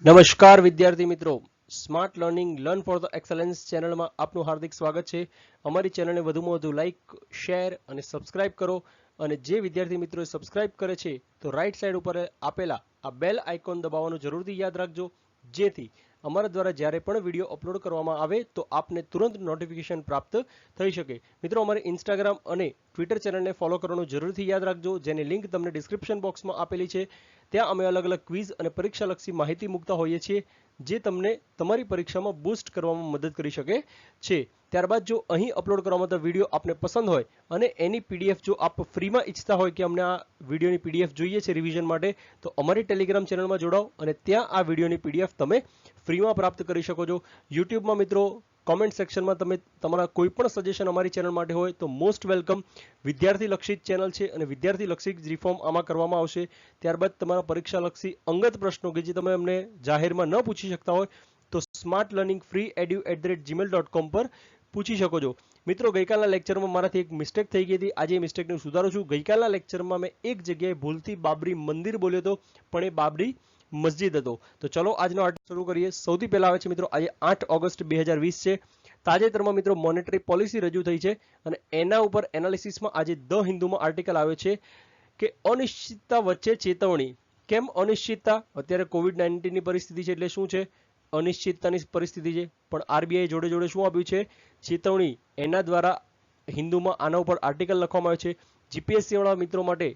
નમસ્કાર વિદ્યાર્થી મિત્રો, smart learning learn for the excellence ચેનલમાં આપનું હાર્દિક સ્વાગત છે। અમારી ચેનલને વધુમાં વધુ લાઇક, શેર અને સબસ્ક્રાઇબ કરો। અને જે વિદ્યાર્થી મિત્રો સબસ્ક્રાઇબ કરે છે તો રાઈટ સાઈડ ઉપર આપેલા આ બેલ આઇકોન દબાવવાનું જરૂરથી યાદ રાખજો, જેથી અમારા દ્વારા જ્યારે પણ વિડીયો અપલોડ કરવામાં આવે તો આપને તુરંત નોટિફિકેશન પ્રાપ્ત થઈ શકે। મિત્રો, અમારી ઇન્સ્ટાગ્રામ અને ટ્વિટર ચેનલને ફોલો કરવાનું જરૂરથી યાદ રાખજો, જેની લિંક તમને ડિસ્ક્રિપ્શન બોક્સમાં આપેલી છે। ત્યાં અમે અલગ અલગ ક્વિઝ અને પરીક્ષાલક્ષી માહિતી મૂકતા હોઈએ છીએ, જે તમને તમારી પરીક્ષામાં બૂસ્ટ કરવામાં મદદ કરી શકે છે। ત્યારબાદ જો અહીં અપલોડ કરવામાં આવતા વિડીયો આપને પસંદ હોય અને એની પીડીએફ જો આપ ફ્રીમાં ઈચ્છતા હોય કે અમને આ વિડીયોની પીડીએફ જોઈએ છે રિવિઝન માટે, તો અમારી ટેલિગ્રામ ચેનલમાં જોડાઓ અને ત્યાં આ વિડીયોની પીડીએફ તમે ફ્રીમાં પ્રાપ્ત કરી શકો છો। યુટ્યુબમાં મિત્રો કોમેન્ટ સેક્શનમાં તમે તમારા કોઈ પણ સજેશન અમારી ચેનલ માટે હોય તો મોસ્ટ વેલકમ। વિદ્યાર્થી લક્ષિત ચેનલ છે અને વિદ્યાર્થી લક્ષિત રિફોર્મ આમાં કરવામાં આવશે। ત્યારબાદ તમારા પરીક્ષાલક્ષી અંગત પ્રશ્નો કે જે તમે અમને જાહેરમાં ન પૂછી શકતા હોય તો સ્માર્ટ લર્નિંગ ફ્રી edu@gmail.com પર પૂછી શકો છો। મિત્રો, ગઈકાલના લેક્ચરમાં મારાથી એક મિસ્ટેક થઈ ગઈ હતી, આજે એ મિસ્ટેકને સુધારું છું। ગઈકાલના લેક્ચરમાં મેં એક જગ્યાએ ભૂલથી બાબરી મંદિર બોલ્યો હતો, પણ એ બાબરી મસ્જિદ હતો। તો ચલો આજનો આર્ટિકલ શરૂ કરીએ। સૌથી પહેલા આવે છે મિત્રો, આજે 8 ઓગસ્ટ 2020 છે। તાજેતરમાં મિત્રો મોનેટરી પોલિસી રજૂ થઈ છે અને એના ઉપર એનાલિસિસમાં આજે ધ હિન્દુમાં આર્ટિકલ આવે છે કે અનિશ્ચિતતા વચ્ચે ચેતવણી। કેમ અનિશ્ચિતતા? અત્યારે કોવિડ-19 ની પરિસ્થિતિ છે, એટલે શું છે? અનિશ્ચિતતાની પરિસ્થિતિ છે, પણ આરબીઆઈ જોડે જોડે શું આપ્યું છે? ચેતવણી। એના દ્વારા હિન્દુમાં આના ઉપર આર્ટિકલ લખવામાં આવ્યો છે। જીપીએસસી વાળા મિત્રો માટે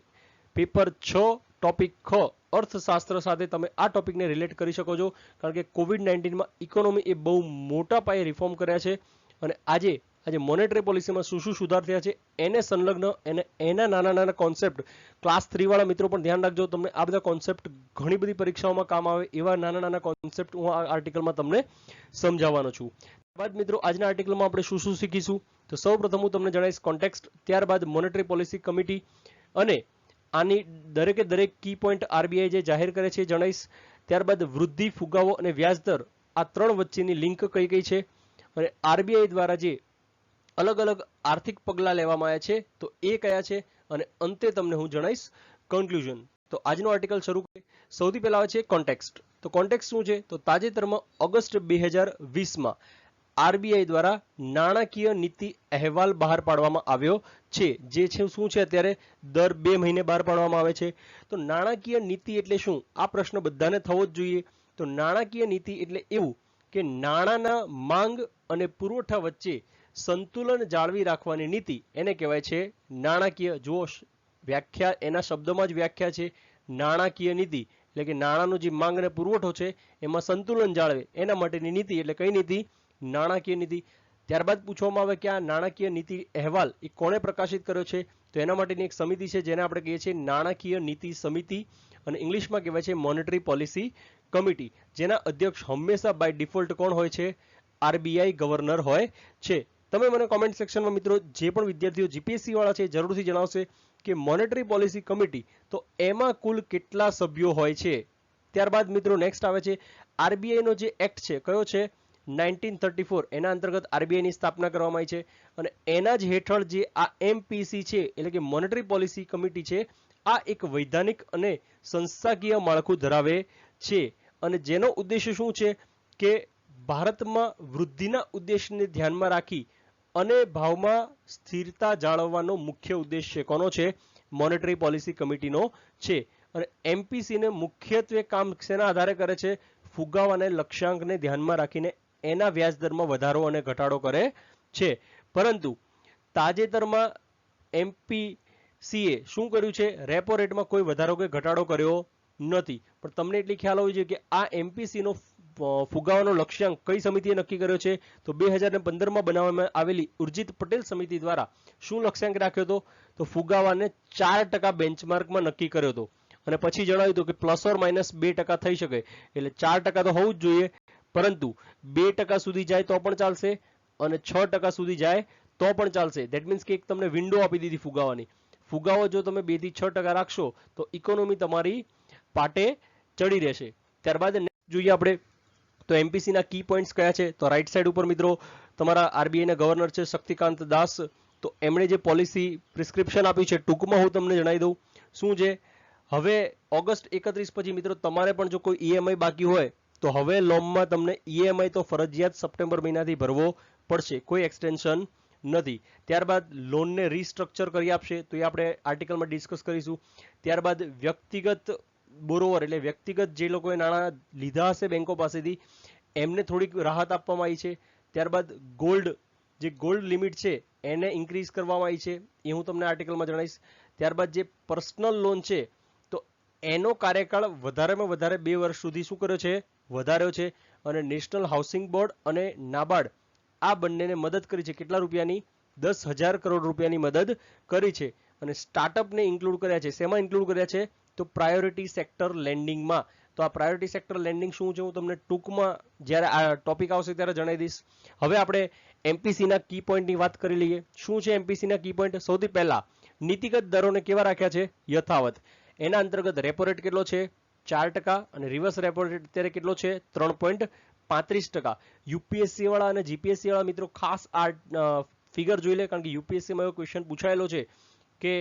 પેપર 6 ટોપિક ખ અર્થશાસ્ત્ર સાથે તમે આ ટોપિકને રિલેટ કરી શકો છો, કારણ કે કોવિડ-19માં ઇકોનોમી એ બહુ મોટા પાયે રિફોર્મ કર્યા છે અને આજે મોનેટરી પોલિસીમાં શું શું સુધાર થયા છે એને સંલગ્ન અને એના નાના નાના કોન્સેપ્ટ ક્લાસ 3 વાળા મિત્રો પણ ધ્યાન રાખજો, તમને આ બધા કોન્સેપ્ટ ઘણી બધી પરીક્ષાઓમાં કામ આવે એવા નાના નાના કોન્સેપ્ટ હું આ આર્ટિકલમાં તમને સમજાવવાનો છું। ત્યારબાદ મિત્રો આજના આર્ટિકલમાં આપણે શું શું શીખીશું, તો સૌપ્રથમ હું તમને જણાવીશ કોન્ટેક્સ્ટ, ત્યારબાદ મોનેટરી પોલિસી કમિટી અને આની દરેકે દરેક કી પોઈન્ટ આરબીઆઈ જે જાહેર કરે છે જણાવીશ। ત્યારબાદ વૃદ્ધિ, ફુગાવો અને વ્યાજદર આ ત્રણ વચ્ચેની લિંક કઈ કઈ છે અને આરબીઆઈ દ્વારા જે અલગ અલગ આર્થિક પગલાં લેવામાં આવ્યા છે તો એ કયા છે, અને અંતે તમને હું જણાવીશ કન્ક્લુઝન। તો આજનો આર્ટિકલ શરૂ કરીએ। સૌથી પહેલા આવે છે કોન્ટેક્સ્ટ। તો કોન્ટેક્સ્ટ શું છે? તો તાજેતરમાં ઓગસ્ટ 2020માં આરબીઆઈ દ્વારા નાણાકીય નીતિ અહેવાલ બહાર પાડવામાં આવ્યો છે, જે છે શું છે અત્યારે દર 2 મહિને બહાર પાડવામાં આવે છે। તો નાણાકીય નીતિ એટલે શું? આ પ્રશ્ન બધાને થવો જ જોઈએ। તો નાણાકીય નીતિ એટલે એવું કે નાણાંના માંગ અને પુરવઠા વચ્ચે સંતુલન જાળવી રાખવાની નીતિ, એને કહેવાય છે નાણાકીય। જુઓ, વ્યાખ્યા એના શબ્દોમાં જ વ્યાખ્યા છે નાણાકીય નીતિ, એટલે કે નાણાંનો જે માંગ અને પુરવઠો છે એમાં સંતુલન જાળવે એના માટેની નીતિ એટલે કઈ નીતિ? નાણાકીય નીતિ। ત્યારબાદ પૂછવામાં આવે કે આ નાણાકીય નીતિ અહેવાલ એ કોણે પ્રકાશિત કર્યો છે, તો એના માટેની એક સમિતિ છે જેને આપણે કહીએ છીએ નાણાકીય નીતિ સમિતિ, અને ઇંગ્લિશમાં કહેવાય છે મોનેટરી પોલિસી કમિટી, જેના અધ્યક્ષ હંમેશા બાય ડિફોલ્ટ કોણ હોય છે? આરબીઆઈ ગવર્નર હોય છે। તમે મને કોમેન્ટ સેક્શનમાં મિત્રો જે પણ વિદ્યાર્થીઓ જીપીએસસી વાળા છે જરૂરથી જણાવશે કે મોનેટરી પોલિસી કમિટી તો એમાં કુલ કેટલા સભ્યો હોય છે। ત્યારબાદ મિત્રો નેક્સ્ટ આવે છે આરબીઆઈ નો જે એક્ટ છે, કયો છે? 1934, એના અંતર્ગત આરબીઆઈ ની સ્થાપના કરવામાં આવી છે અને એના જ હેઠળ જે આ એમપીસી છે એટલે કે મોનેટરી પોલિસી કમિટી છે, આ એક વૈધાનિક અને સંસ્થાકીય માળખું ધરાવે છે અને જેનો ઉદ્દેશ્ય શું છે કે ભારતમાં વૃદ્ધિના ઉદ્દેશને ધ્યાનમાં રાખી અને ભાવમાં સ્થિરતા જાળવવાનો મુખ્ય ઉદ્દેશ છે કોનો છે? મોનેટરી પોલિસી કમિટીનો છે। અને એમપીસી ને મુખ્યત્વે કામ શેના આધારે કરે છે? ફુગાવાને લક્ષ્યાંકને ધ્યાનમાં રાખીને એના વ્યાજદરમાં વધારો અને ઘટાડો કરે છે। પરંતુ તાજેતરમાં એમપીસીએ શું કર્યું છે? રેપો રેટમાં કોઈ વધારો કે ઘટાડો કર્યો નથી, પણ તમને એટલી ખ્યાલ હોવી જોઈએ કે આ એમપીસી નો ફુગાવાનો લક્ષ્યાંક કઈ સમિતિએ નક્કી કર્યો છે? તો 2015માં બનાવવામાં આવેલી ઉર્જિત પટેલ સમિતિ દ્વારા શું લક્ષ્યાંક રાખ્યો હતો? તો ફુગાવાને 4% બેન્ચમાર્કમાં નક્કી કર્યો હતો અને પછી જણાવ્યું હતું કે પ્લસ ઓર માઇનસ 2% થઈ શકે, એટલે 4% તો હોવું જ જોઈએ, પરંતુ 2% સુધી જાય તો પણ ચાલશે અને 6% સુધી જાય તો પણ ચાલશે। ધેટ મીન્સ કે એક તમને વિન્ડો આપી દીધી ફુગાવાની। ફુગાવો જો તમે 2 થી 6% રાખશો તો ઇકોનોમી તમારી પાટે ચડી રહેશે। ત્યારબાદ જોઈએ આપણે તો એમપીસી ના કી પોઈન્ટ્સ કયા છે, તો રાઈટ સાઈડ ઉપર મિત્રો તમારા આરબીઆઈ ના ગવર્નર છે શક્તિકાંત દાસ। તો એમણે જે પોલિસી પ્રિસ્ક્રિપ્શન આપ્યું છે ટૂંકમાં હું તમને જણાવી દઉં શું છે। હવે ઓગસ્ટ 31 પછી મિત્રો તમારે પણ જો કોઈ ઈએમઆઈ બાકી હોય તો હવે લોનમાં તમને ઈએમઆઈ તો ફરજિયાત સપ્ટેમ્બર મહિનાથી ભરવો પડશે, કોઈ એક્સટેન્શન નથી. ત્યારબાદ લોનને રીસ્ટ્રક્ચર કરી આપશે, તો એ આપણે આર્ટિકલમાં ડિસ્કસ કરીશું. ત્યારબાદ વ્યક્તિગત બોરોવર એટલે વ્યક્તિગત જે લોકોએ નાણાં લીધા હશે બેંકો પાસેથી એમને થોડીક રાહત આપવામાં આવી છે. ત્યારબાદ જે ગોલ્ડ લિમિટ છે એને ઇન્ક્રીઝ કરવામાં આવી છે, એ હું તમને આર્ટિકલમાં જણાવીશ. ત્યારબાદ જે પર્સનલ લોન છે તો એનો કાર્યકાળ વધારેમાં વધારે 2 વર્ષ સુધી શું કર્યો છે, વધાર્યો છે. અને નેશનલ હાઉસિંગ બોર્ડ અને નાબાર્ડ આ બંનેને મદદ કરી છે, કેટલા રૂપિયાની, 10,000 કરોડ રૂપિયાની મદદ કરી છે. અને સ્ટાર્ટઅપને ઇન્ક્લુડ કર્યા છે, શેમાં ઇન્ક્લુડ કર્યા છે, તો પ્રાયોરિટી સેક્ટર લેન્ડિંગમાં. તો આ પ્રાયોરિટી સેક્ટર લેન્ડિંગ શું છે હું તમને ટૂંકમાં જ્યારે આ ટોપિક આવશે ત્યારે જણાવી દઈશ. હવે આપણે એમપીસીના કી પોઈન્ટની વાત કરી લઈએ. શું છે એમપીસીના કી પોઈન્ટ? સૌથી પહેલા નીતિગત દરોને કેવા રાખ્યા છે, યથાવત. એના અંતર્ગત રેપો રેટ કેટલો છે, 4% અને રિવર્સ રેપો રેટ અત્યારે કેટલો છે, 3.35%. યુપીએસસી વાળા અને જીપીએસસી વાળા મિત્રો ખાસ આ ફિગર જોઈ લે, કારણ કે યુપીએસસીમાં એવો ક્વેશ્ચન પૂછાયેલો છે કે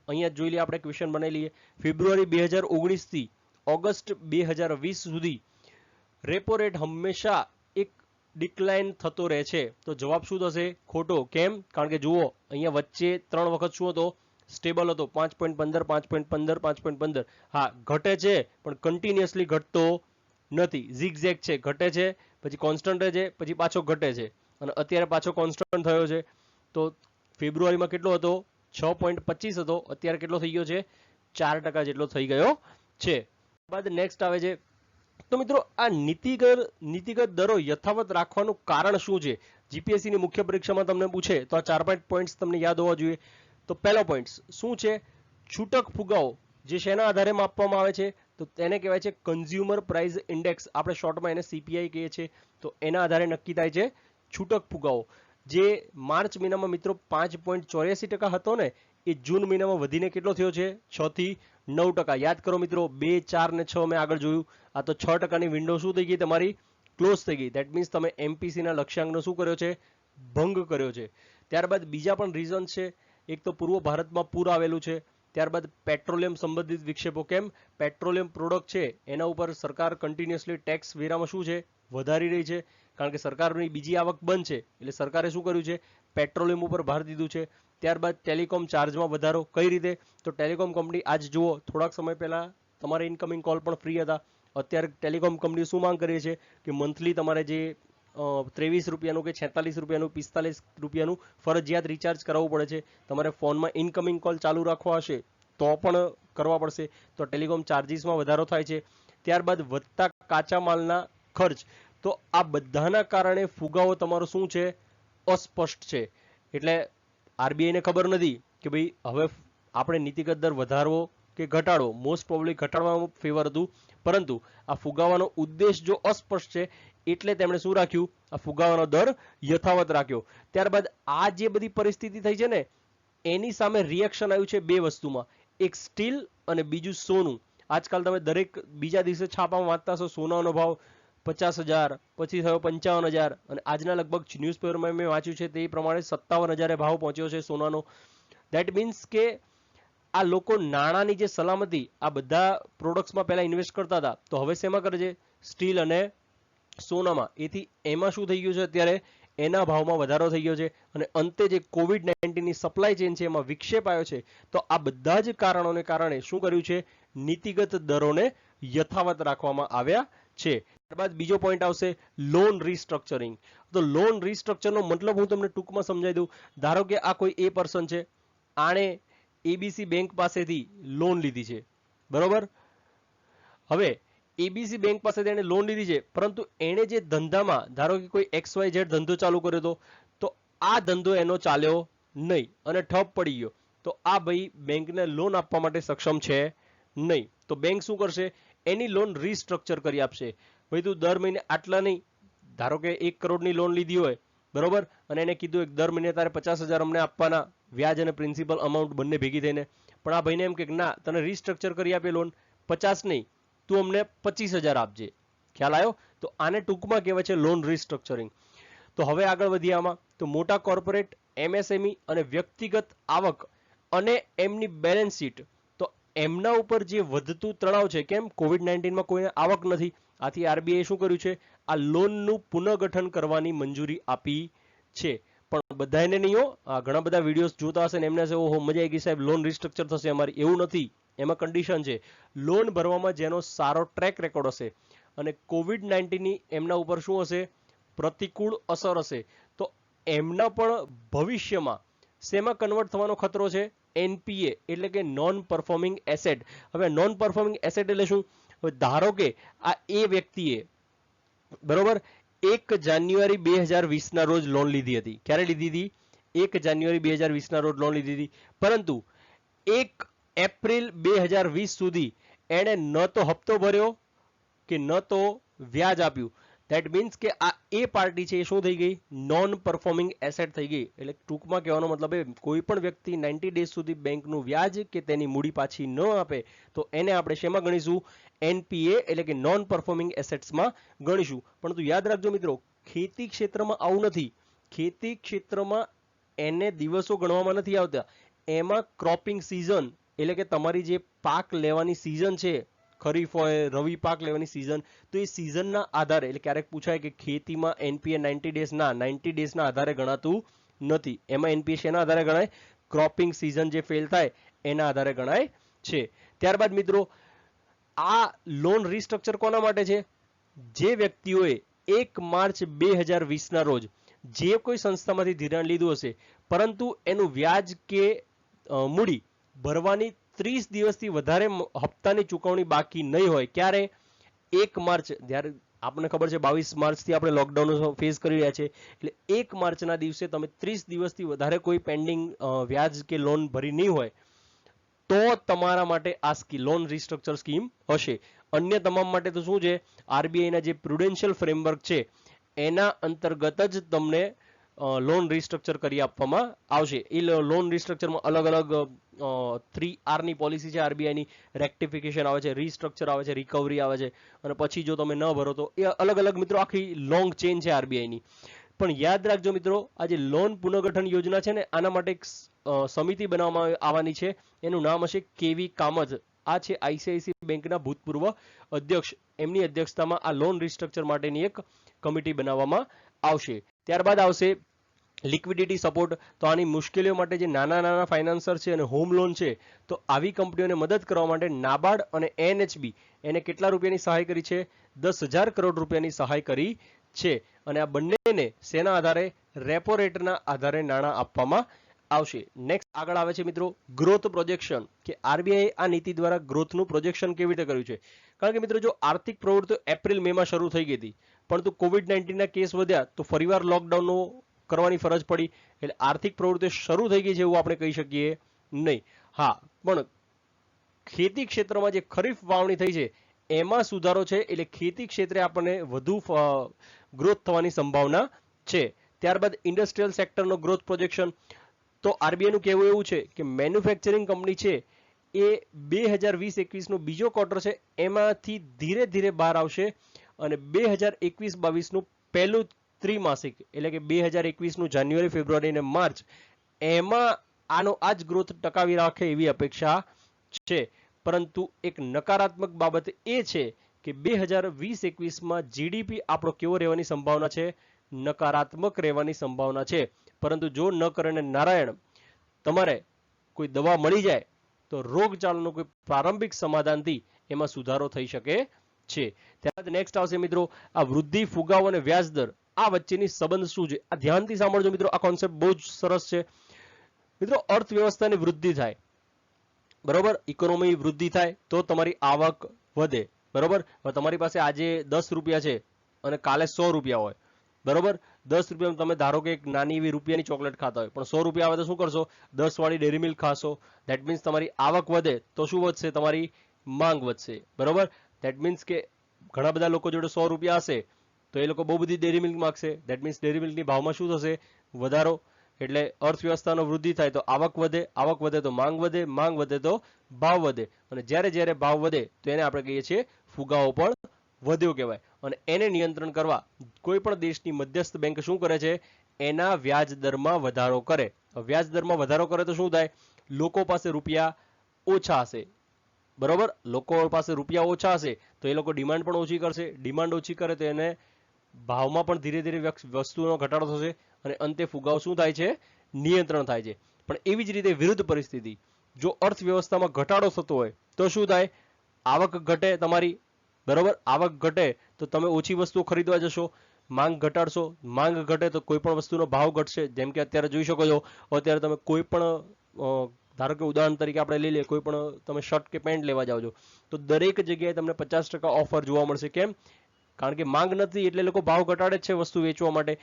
અહીંયા જોઈ લઈએ, આપણે ક્વેશ્ચન બનાવી લઈએ. ફેબ્રુઆરી 2019 થી ઓગસ્ટ 2020 સુધી રેપો રેટ હંમેશા એક ડિક્લાઇન થતો રહે છે. તો જવાબ શું થશે, ખોટો. કેમ? કારણ કે જુઓ અહીંયા વચ્ચે 3 વખત શું હતો, સ્ટેબલ હતો, 5.15 5.15 5.15. હા ઘટે છે પણ કન્ટિન્યુઅસલી ઘટતો નથી, ઝિગઝેગ છે, ઘટે છે પછી કોન્સ્ટન્ટ રહે છે પછી પાછો ઘટે છે અને અત્યારે પાછો કોન્સ્ટન્ટ થયો છે. તો ફેબ્રુઆરીમાં કેટલો હતો, 6.25 હતો, અત્યારે કેટલો થઈ ગયો છે, 4% જેટલો થઈ ગયો છે. બાદ નેક્સ્ટ આવે છે, તો મિત્રો આ નીતિગત દરો યથાવત રાખવાનું કારણ શું છે? જીપીએસસી ની મુખ્ય પરીક્ષામાં તમને પૂછે તો આ 4 પોઈન્ટ્સ તમને યાદ હોવા જોઈએ. તો પહેલો પોઈન્ટ શું છે, છૂટક ફુગાવો જે શેના આધારે માપવામાં આવે છે, તો તેને કહેવાય છે કન્ઝ્યુમર પ્રાઇસ ઇન્ડેક્સ, આપણે શોર્ટમાં એને સીપીઆઈ કહીએ છીએ. તો એના આધારે નક્કી થાય છે છૂટક ફુગાવો, જે માર્ચ મહિનામાં મિત્રો 5.84% હતો ને, એ જૂન મહિનામાં વધીને કેટલો થયો છે, 6 થી 9%. યાદ કરો મિત્રો, 2, 4 ને 6 મેં આગળ જોયું, આ તો 6%ની વિન્ડો શું થઈ ગઈ તમારી, ક્લોઝ થઈ ગઈ. દેટ મીન્સ તમે એમપીસીના લક્ષ્યાંકનો શું કર્યો છે, ભંગ કર્યો છે. ત્યારબાદ બીજા પણ રીઝન છે, એક તો પૂર્વ ભારતમાં પૂર આવેલું છે. ત્યારબાદ પેટ્રોલિયમ સંબંધિત વિક્ષેપો. કેમ? પેટ્રોલિયમ પ્રોડક્ટ છે એના ઉપર સરકાર કન્ટિન્યુઅસલી ટેક્સ વેરામાં શું છે, વધારી રહી છે, કારણ કે સરકારની બીજી આવક બંધ છે એટલે સરકારે શું કર્યું છે, પેટ્રોલિયમ ઉપર ભાર દીધું છે. ત્યારબાદ ટેલિકોમ ચાર્જમાં વધારો. કઈ રીતે? તો ટેલિકોમ કંપની આજ જુઓ, થોડાક સમય પહેલા તમારે ઇનકમિંગ કોલ પણ ફ્રી હતા. અત્યારે ટેલિકોમ કંપની શું માંગ કરે છે કે મંથલી તમારે જે 23 રૂપિયાનું કે 46 રૂપિયાનું 45 રૂપિયાનું ફરજિયાત રિચાર્જ કરાવવું પડે છે. તમારે ફોનમાં ઇનકમિંગ કોલ ચાલુ રાખવા હશે તો પણ કરવા પડશે. તો ટેલિકોમ ચાર્જીસમાં વધારો થાય છે. ત્યારબાદ વધતા કાચા માલના ખર્ચ. તો આ બધાના કારણે ફુગાવો તમારો શું છે, અસ્પષ્ટ છે. એટલે આરબીઆઈને ખબર નથી કે ભાઈ હવે આપણે નીતિગત દર વધારવો કે ઘટાડવો. મોસ્ટ પ્રોબેબલી ઘટાડવામાં ફેવર હતું, પરંતુ આ ફુગાવાનો ઉદ્દેશ જો અસ્પષ્ટ છે એટલે તેમણે શું રાખ્યું, આ ફુગાવાનો દર યથાવત રાખ્યો. ત્યારબાદ આ જે બધી પરિસ્થિતિ થઈ છે ને, એની સામે રિએક્શન આવ્યું છે 2 વસ્તુમાં, એક સ્ટીલ અને બીજું સોનું. આજકાલ તમે દરેક બીજા દિવસે છાપામાં વાંચતા હશો, સોનાનો ભાવ 50,000, પછી થયો 55,000 અને આજના લગભગ ન્યૂઝપેપરમાં મેં વાંચ્યું છે તે પ્રમાણે 57,000 ભાવ પહોંચ્યો છે સોનાનો. દેટ મીન્સ કે આ લોકો નાણાંની જે સલામતી આ બધા પ્રોડક્ટ્સમાં પહેલા ઇન્વેસ્ટ કરતા હતા, તો હવે શેમાં કરે છે, સ્ટીલ અને સોનામાં. એથી એમાં શું થઈ ગયું છે, અત્યારે એના ભાવમાં વધારો થઈ ગયો છે. અને અંતે જે COVID-19ની સપ્લાય ચેન છે એમાં વિક્ષેપ આવ્યો છે. તો આ બધા જ કારણોને કારણે શું કર્યું છે, નીતિગત દરોને યથાવત રાખવામાં આવ્યા છે. ત્યારબાદ બીજો પોઈન્ટ આવશે, લોન રીસ્ટ્રક્ચરિંગ. તો લોન રીસ્ટ્રક્ચરનો મતલબ હું તમને ટૂંકમાં સમજાવી દઉં. ધારો કે આ કોઈ એ પર્સન છે, આણે એબીસી બેંક પાસેથી લોન લીધી છે, બરોબર. હવે એબીસી બેંક પાસેથી એણે લોન લીધી છે, પરંતુ એણે જે ધંધામાં ધારો કે કોઈ XYZ ધંધો ચાલુ કર્યો હતો, તો આ ધંધો એનો ચાલ્યો નહીં અને ઠપ પડી ગયો, તો આ ભાઈ બેંકને લોન આપવા માટે સક્ષમ છે નહીં. તો બેંક શું કરશે, એની લોન રીસ્ટ્રક્ચર કરી આપશે. ભાઈ તું દર મહિને આટલા નહીં, ધારો કે 1 કરોડની લોન લીધી હોય, બરોબર, અને એને કીધું કે દર મહિને તારે 50,000 અમને આપવાના, વ્યાજ અને પ્રિન્સિપલ અમાઉન્ટ બંને ભેગી થઈને. પણ આ ભાઈને એમ કે ના, તને રીસ્ટ્રક્ચર કરી આપે લોન, 50 નહીં, તું અમને 25,000 આપજે. ખ્યાલ આવ્યો? તો આને ટૂંકમાં કહેવાય છે લોન રીસ્ટ્રક્ચરિંગ. તો હવે આગળ વધીએ આમાં. તો મોટા કોર્પોરેટ, MSME અને વ્યક્તિગત આવક અને એમની બેલેન્સ શીટ, તો એમના ઉપર જે વધતું તણાવ છે. કેમ? COVID-19માં કોઈને આવક નથી, આથી આરબીઆઈ શું કર્યું છે, આ લોનનું પુનઃગઠન કરવાની મંજૂરી આપી છે. પણ બધાને નહીં હો, ઘણા બધા વિડીયોઝ જોતા હશે ને એમને હશે ઓહો મજા આવી ગઈ સાહેબ લોન રિસ્ટ્રક્ચર થશે અમારી. એવું નથી. એમાં કન્ડિશન છે, લોન ભરવામાં જેનો સારો ટ્રેક રેકોર્ડ હશે અને COVID-19ની એમના ઉપર શું હશે, પ્રતિકૂળ અસર હશે, તો એમના પણ ભવિષ્યમાં શેમાં કન્વર્ટ થવાનો ખતરો છે, એનપીએ એટલે કે નોન પરફોર્મિંગ એસેટ. હવે નોન પરફોર્મિંગ એસેટ એટલે શું, ધારો કે આ એ વ્યક્તિએ બરોબર 1 જાન્યુઆરી 2020 ના રોજ લોન લીધી હતી. ક્યારે લીધી હતી, 1 જાન્યુઆરી 2020 ના રોજ લોન લીધી હતી, પરંતુ 1 એપ્રિલ 2020 સુધી એણે ન તો હપ્તો ભર્યો કે ન તો વ્યાજ આપ્યું. ધેટ મીન્સ કે આ એ પાર્ટી છે એ શું થઈ ગઈ, નોન પરફોર્મિંગ એસેટ થઈ ગઈ. એટલે ટૂંકમાં કહેવાનો મતલબ એ કોઈ પણ વ્યક્તિ 90 ડેઝ સુધી બેંકનું વ્યાજ કે તેની મૂડી પાછી ન આપે તો એને આપણે શેમાં ગણીશું, એનપીએ એટલે કે નોન પરફોર્મિંગ એસેટ્સમાં ગણીશું. પરંતુ યાદ રાખજો મિત્રો, ખેતી ક્ષેત્રમાં આવું નથી. ખેતી ક્ષેત્રમાં એને દિવસો ગણવામાં નથી આવતા, એમાં ક્રોપિંગ સિઝન એટલે કે તમારી જે પાક લેવાની સિઝન છે, ખરીફ હોય રવિ પાક લેવાની સિઝન, તો એ સિઝનના આધારે, એટલે ક્યારેક પૂછાય કે ખેતીમાં એનપીએ 90 ડેઝ ના 90 ડેઝના આધારે ગણાતું નથી. એમાં એનપીએ શેના આધારે ગણાય, ક્રોપિંગ સિઝન જે ફેલ થાય એના આધારે ગણાય છે. ત્યારબાદ મિત્રો આ લોન રિસ્ટ્રક્ચર કોના માટે છે, જે વ્યક્તિઓએ 1 માર્ચ 2020 ના રોજ જે કોઈ સંસ્થામાંથી ધિરાણ લીધું હશે પરંતુ એનું વ્યાજ કે મૂડી ભરવાની 30 દિવસથી વધારે હપ્તાની ચૂકવણી બાકી નહીં હોય. ક્યારે, 1 માર્ચ, જ્યારે આપણને ખબર છે 22 માર્ચથી આપણે લોકડાઉન ફેસ કરી રહ્યા છે, એટલે 1 માર્ચના દિવસે તમે 30 દિવસથી વધારે કોઈ પેન્ડિંગ વ્યાજ કે લોન ભરી નહીં હોય તો તમારા માટે આ લોન રિસ્ટ્રક્ચર સ્કીમ હશે. અન્ય તમામ માટે તો શું છે, આરબીઆઈના જે પ્રુડેન્શિયલ ફ્રેમવર્ક છે એના અંતર્ગત જ તમને લોન રિસ્ટ્રક્ચર કરી આપવામાં આવશે. એ લોન રિસ્ટ્રક્ચરમાં અલગ અલગ 3R ની પોલિસી છે આરબીઆઈની. રેક્ટિફિકેશન આવે છે, રિસ્ટ્રક્ચર આવે છે, રિકવરી આવે છે, અને પછી જો તમે ન ભરો તો એ અલગ અલગ મિત્રો આખી લોંગ ચેન છે આરબીઆઈની. પણ યાદ રાખજો મિત્રો, આ જે લોન પુનઃગઠન યોજના છે ને, આના માટે એક સમિતિ બનાવવામાં આવવાની છે. એનું નામ હશે કેવી કામત. આ છે આઈસીઆઈસીઆઈ બેંકના ભૂતપૂર્વ અધ્યક્ષ. એમની અધ્યક્ષતામાં આ લોન રિસ્ટ્રક્ચર માટેની એક કમિટી બનાવવામાં આવશે. ત્યારબાદ આવશે લિક્વિડિટી સપોર્ટ. તો આની મુશ્કેલીઓ માટે જે નાના નાના ફાઇનાન્સર છે અને હોમ લોન છે, તો આવી કંપનીઓને મદદ કરવા માટે નાબાર્ડ અને એનએચબી એને કેટલા રૂપિયાની સહાય કરી છે, 10,000 કરોડ રૂપિયાની સહાય કરી છે. અને આ બંનેને શેના આધારે, રેપો રેટના આધારે નાણાં આપવામાં આવશે. નેક્સ્ટ આગળ આવે છે મિત્રો ગ્રોથ પ્રોજેક્શન, કે આરબીઆઈ આ નીતિ દ્વારા ગ્રોથનું પ્રોજેક્શન કેવી રીતે કર્યું છે. કારણ કે મિત્રો જો આર્થિક પ્રવૃત્તિઓ એપ્રિલ મેમાં શરૂ થઈ ગઈ હતી, પરંતુ COVID-19ના કેસ વધ્યા તો ફરીવાર લોકડાઉનનો કરવાની ફરજ પડી, એટલે આર્થિક પ્રવૃત્તિઓ શરૂ થઈ ગઈ છે એવું આપણે કહી શકીએ નહીં. હા, પણ ખેતી ક્ષેત્રમાં જે ખરીફ વાવણી થઈ છે એમાં સુધારો છે, એટલે ખેતી ક્ષેત્રે આપણને વધુ ગ્રોથ થવાની સંભાવના છે. ત્યારબાદ ઇન્ડસ્ટ્રીયલ સેક્ટરનો ગ્રોથ પ્રોજેક્શન. તો આરબીઆઈનું કહેવું એવું છે કે મેન્યુફેક્ચરિંગ કંપની છે એ 2020-21નો બીજો ક્વાર્ટર છે એમાંથી ધીરે ધીરે બહાર આવશે, અને 2021-22નું પહેલું ત્રિમાસિક એટલે કે 2021નું જાન્યુઆરી, ફેબ્રુઆરી અને માર્ચ એમાં આનો આ જ ગ્રોથ ટકાવી રાખે એવી અપેક્ષા છે. પરંતુ એક નકારાત્મક બાબત એ છે કે 2020-21માં જીડીપી આપણો કેવો રહેવાની સંભાવના છે, નકારાત્મક રહેવાની સંભાવના છે. પરંતુ જો ન કરે નારાયણ તમારે કોઈ દવા મળી જાય તો રોગચાળાનું કોઈ પ્રારંભિક સમાધાનથી એમાં સુધારો થઈ શકે છે. ત્યારબાદ નેક્સ્ટ આવશે મિત્રો આ વૃદ્ધિ, ફુગાવો અને વ્યાજ દર, આ વચ્ચેની સંબંધ શું છે. આ ધ્યાનથી સાંભળજો મિત્રો, આ કોન્સેપ્ટ બહુ જ સરસ છે. મિત્રો અર્થવ્યવસ્થાની વૃદ્ધિ થાય, બરોબર, ઇકોનોમી વૃદ્ધિ થાય તો તમારી આવક વધે, બરોબર. હવે તમારી પાસે આજે 10 રૂપિયા છે અને કાલે 100 રૂપિયા હોય, બરોબર. 10 રૂપિયા તમે ધારો કે એક નાની એવી રૂપિયાની ચોકલેટ ખાતા હોય, પણ 100 રૂપિયા આવે તો શું કરશો, 10 વાળી ડેરી મિલ્ક ખાશો. ધેટ મીન્સ તમારી આવક વધે તો શું વધશે, તમારી માંગ વધશે, બરોબર. ધેટ મીન્સ કે ઘણા બધા લોકો જોડે 100 રૂપિયા હશે તો એ લોકો બહુ બધી ડેરી મિલ્ક માંગશે. ધેટ મીન્સ ડેરી મિલ્કની ભાવમાં શું થશે, વધારો. એટલે અર્થવ્યવસ્થાનો વૃદ્ધિ થાય તો આવક વધે, આવક વધે તો માંગ વધે, માંગ વધે તો ભાવ વધે, અને જ્યારે જ્યારે ભાવ વધે તો એને આપણે કહીએ છીએ ફુગાવો પણ વધ્યો કહેવાય. અને એને નિયંત્રણ કરવા કોઈ પણ દેશની મધ્યસ્થ બેંક શું કરે છે, એના વ્યાજ દરમાં વધારો કરે. વ્યાજ દરમાં વધારો કરે તો શું થાય, લોકો પાસે રૂપિયા ઓછા હશે, બરોબર, લોકો પાસે રૂપિયા ઓછા હશે તો એ લોકો ડિમાન્ડ પણ ઓછી કરશે, ડિમાન્ડ ઓછી કરે તો એને ભાવમાં પણ ધીરે ધીરે વસ્તુનો ઘટાડો થશે અને અંતે ફુગાવો શું થાય છે, નિયંત્રણ થાય છે. પણ એવી જ રીતે વિરુદ્ધ પરિસ્થિતિ, જો અર્થવ્યવસ્થામાં ઘટાડો થતો હોય તો શું થાય, આવક ઘટે તમારી, બરોબર, આવક ઘટે તો તમે ઓછી વસ્તુઓ ખરીદવા જશો, માંગ ઘટાડશો, માંગ ઘટે તો કોઈ પણ વસ્તુનો ભાવ ઘટશે. જેમ કે અત્યારે જોઈ શકો છો, અત્યારે તમે કોઈ પણ ધારો કે ઉદાહરણ તરીકે આપણે લઈ લઈએ, કોઈ પણ તમે શર્ટ કે પેન્ટ લેવા જાઓ છો તો દરેક જગ્યાએ તમને 50% ઓફર જોવા મળશે. કેમ? કારણ કે માંગ નથી એટલે લોકો ભાવ ઘટાડે જ છે વસ્તુ વેચવા માટે.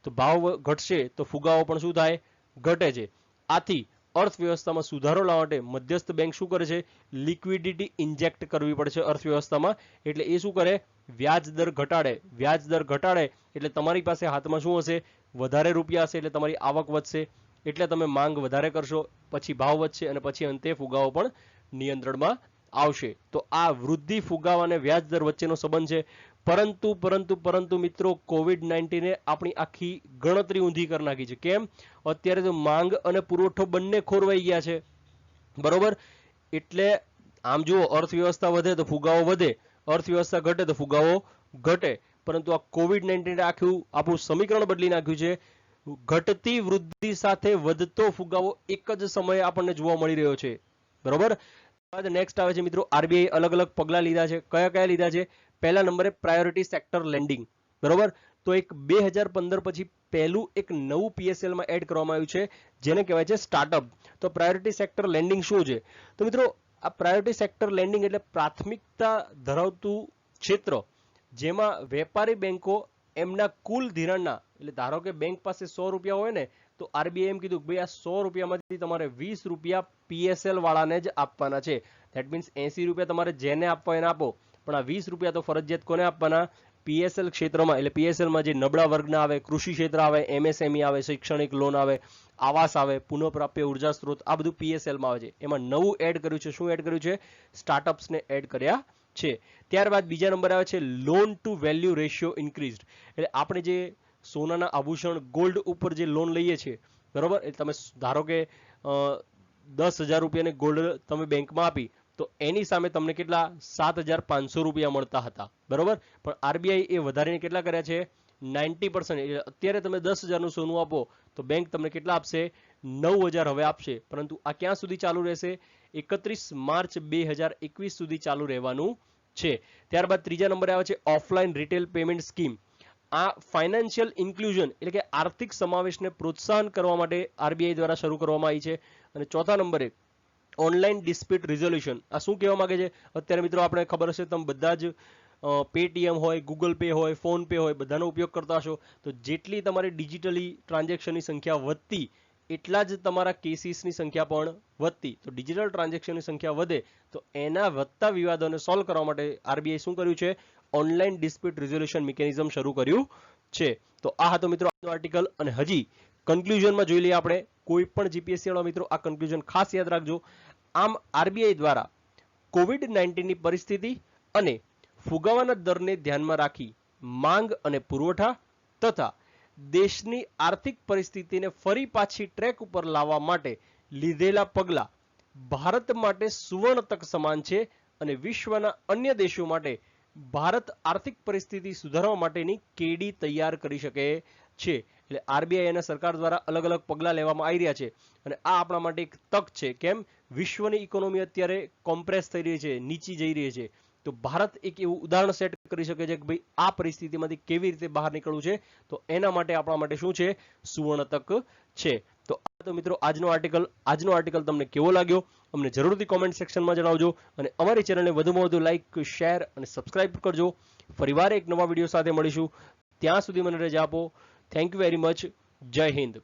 તો ભાવ ઘટશે તો ફુગાવો પણ શું થાય, ઘટે છે. આથી અર્થવ્યવસ્થામાં સુધારો લાવવા માટે મધ્યસ્થ બેંક શું કરે છે, લિક્વિડિટી ઇન્જેક્ટ કરવી પડશે અર્થવ્યવસ્થામાં. એટલે એ શું કરે, વ્યાજ દર ઘટાડે. વ્યાજ દર ઘટાડે એટલે તમારી પાસે હાથમાં શું હશે, વધારે રૂપિયા હશે એટલે તમારી આવક વધશે, એટલે તમે માંગ વધારે કરશો, પછી ભાવ વધશે અને પછી અંતે ફુગાવો પણ નિયંત્રણમાં આવશે. તો આ વૃદ્ધિ, ફુગાવા અને વ્યાજ દર વચ્ચેનો સંબંધ છે. પરંતુ મિત્રો, COVID-19 આપણી આખી ગણતરી ઊંધી કરી નાખી છે. કેમ? અત્યારે તો માંગ અને પુરવઠો બંને ખોરવાઈ ગયા છે, બરોબર. એટલે આમ જુઓ, અર્થવ્યવસ્થા વધે તો ફુગાવો વધે, અર્થવ્યવસ્થા ઘટે તો ફુગાવો ઘટે. પરંતુ આ COVID-19 આખું આપણું સમીકરણ બદલી નાખ્યું છે. ઘટતી વૃદ્ધિ સાથે વધતો ફુગાવો એક જ સમયે આપણને જોવા મળી રહ્યો છે, બરોબર. નેક્સ્ટ આવે છે મિત્રો, આરબીઆઈ અલગ અલગ પગલા લીધા છે. કયા કયા લીધા છે? પહેલા નંબરે પ્રાયોરિટી સેક્ટર લેન્ડિંગ, બરોબર. તો એક 2015 પછી પહેલું એક નવું પીએસએલમાં એડ કરવામાં આવ્યું છે, જેને કહેવાય છે સ્ટાર્ટઅપ. તો પ્રાયોરિટી સેક્ટર લેન્ડિંગ શું છે? તો મિત્રો, આ પ્રાયોરિટી સેક્ટર લેન્ડિંગ એટલે પ્રાથમિકતા ધરાવતું ક્ષેત્ર, જેમાં વેપારી બેંકો એમના કુલ ધિરાણના, એટલે ધારો કે બેંક પાસે 100 રૂપિયા હોય ને, તો આરબીઆઈ એમ કીધું કે ભાઈ આ 100 રૂપિયામાંથી તમારે 20 રૂપિયા પીએસએલ વાળાને જ આપવાના છે. ધેટ મીન્સ 80 રૂપિયા તમારે જેને આપવા એને આપો, પણ આ 20 રૂપિયા તો ફરજિયાત કોને આપવાના, પીએસએલ ક્ષેત્રમાં. એટલે પીએસએલમાં જે નબળા વર્ગના આવે, કૃષિ ક્ષેત્ર આવે, એમએસએમઈ આવે, શૈક્ષણિક લોન આવે, આવાસ આવે, પુનઃપ્રાપ્ય ઉર્જા સ્ત્રોત, આ બધું પીએસએલમાં આવે છે. એમાં નવું એડ કર્યું છે, શું એડ કર્યું છે? સ્ટાર્ટઅપ્સને એડ કર્યા છે. ત્યારબાદ બીજા નંબર આવે છે loan to value ratio increased. એટલે આપણે જે સોનાના આભૂષણ, ગોલ્ડ ઉપર જે લોન લઈએ છીએ, બરોબર, એટલે તમે ધારો કે 10,000 રૂપિયાની ગોલ્ડ તમે બેંકમાં આપી તો એની સામે તમને કેટલા, 7,500 રૂપિયા મળતા હતા, બરોબર. પણ આરબીઆઈ એ વધારીને કેટલા કર્યા છે, 90%. અત્યારે તમે 10,000 નું સોનું આપો તો બેંક તમને કેટલા આપશે, 9,000 હવે આપશે. પરંતુ આ ક્યાં સુધી ચાલુ રહેશે, 31 માર્ચ 2021 સુધી ચાલુ રહેવાનું છે. ત્યારબાદ ત્રીજા નંબરે આવે છે ઓફલાઈન રિટેલ પેમેન્ટ સ્કીમ. આ ફાઇનાન્શિયલ ઇન્ક્લુઝન એટલે કે આર્થિક સમાવેશને પ્રોત્સાહન કરવા માટે આરબીઆઈ દ્વારા શરૂ કરવામાં આવી છે. અને ચોથા નંબરે ઓનલાઈન ડિસ્પ્યુટ રિઝોલ્યુશન. આ શું કહેવા માંગે છે? અત્યારે મિત્રો આપણે ખબર હશે, તમે બધા જ પેટીએમ હોય, ગૂગલ પે હોય, ફોન પે હોય, બધાનો ઉપયોગ કરતા હશો. તો જેટલી તમારી ડિજિટલી ટ્રાન્ઝેક્શનની સંખ્યા વધતી એટલા જ તમારા કેસીસની સંખ્યા પણ વધતી. તો ડિજિટલ ટ્રાન્ઝેક્શનની સંખ્યા વધે તો એના વધતા વિવાદોને સોલ્વ કરવા માટે આરબીઆઈ શું કર્યું છે, ઓનલાઈન ડિસ્પ્યુટ રિઝોલ્યુશન મિકેનિઝમ શરૂ કર્યું છે. તો આ હતો મિત્રો આજનો આર્ટિકલ. અને હજી કન્ક્લુઝનમાં જોઈ લઈએ આપણે. કોઈ પણ જીપીએસસી વાળા મિત્રો આ કન્ક્લુઝન ખાસ યાદ રાખજો. આમ આરબીઆઈ દ્વારા COVID-19ની પરિસ્થિતિ અને ફુગાવાના દરને ધ્યાનમાં રાખી માંગ અને પુરવઠા તથા દેશની આર્થિક પરિસ્થિતિને ફરી પાછી ટ્રેક ઉપર લાવવા માટે લીધેલા પગલા ભારત માટે સુવર્ણ તક સમાન છે અને વિશ્વના અન્ય દેશો માટે ભારત આર્થિક પરિસ્થિતિ સુધારવા માટેની કેડી તૈયાર કરી શકે છે. એટલે આરબીઆઈ અને સરકાર દ્વારા અલગ અલગ પગલા લેવામાં આવી રહ્યા છે અને આ આપણા માટે એક તક છે. કેમ? વિશ્વની ઇકોનોમી અત્યારે કોમ્પ્રેસ થઈ રહી છે, નીચી જઈ રહી છે. તો ભારત એક એવું ઉદાહરણ સેટ કરી શકે છે કે ભાઈ આ પરિસ્થિતિમાંથી કેવી રીતે બહાર નીકળવું છે. તો એના માટે આપણા માટે શું છે, સુવર્ણ તક છે. તો આ તો મિત્રો આજનો આર્ટિકલ તમને કેવો લાગ્યો અમને જરૂરથી કોમેન્ટ સેક્શનમાં જણાવજો અને અમારી ચેનલને વધુમાં વધુ લાઈક, શેર અને સબસ્ક્રાઇબ કરજો. ફરીવાર એક નવા વિડીયો સાથે મળીશું. ત્યાં સુધી મને રજા આપો. Thank you very much. જય હિન્દ.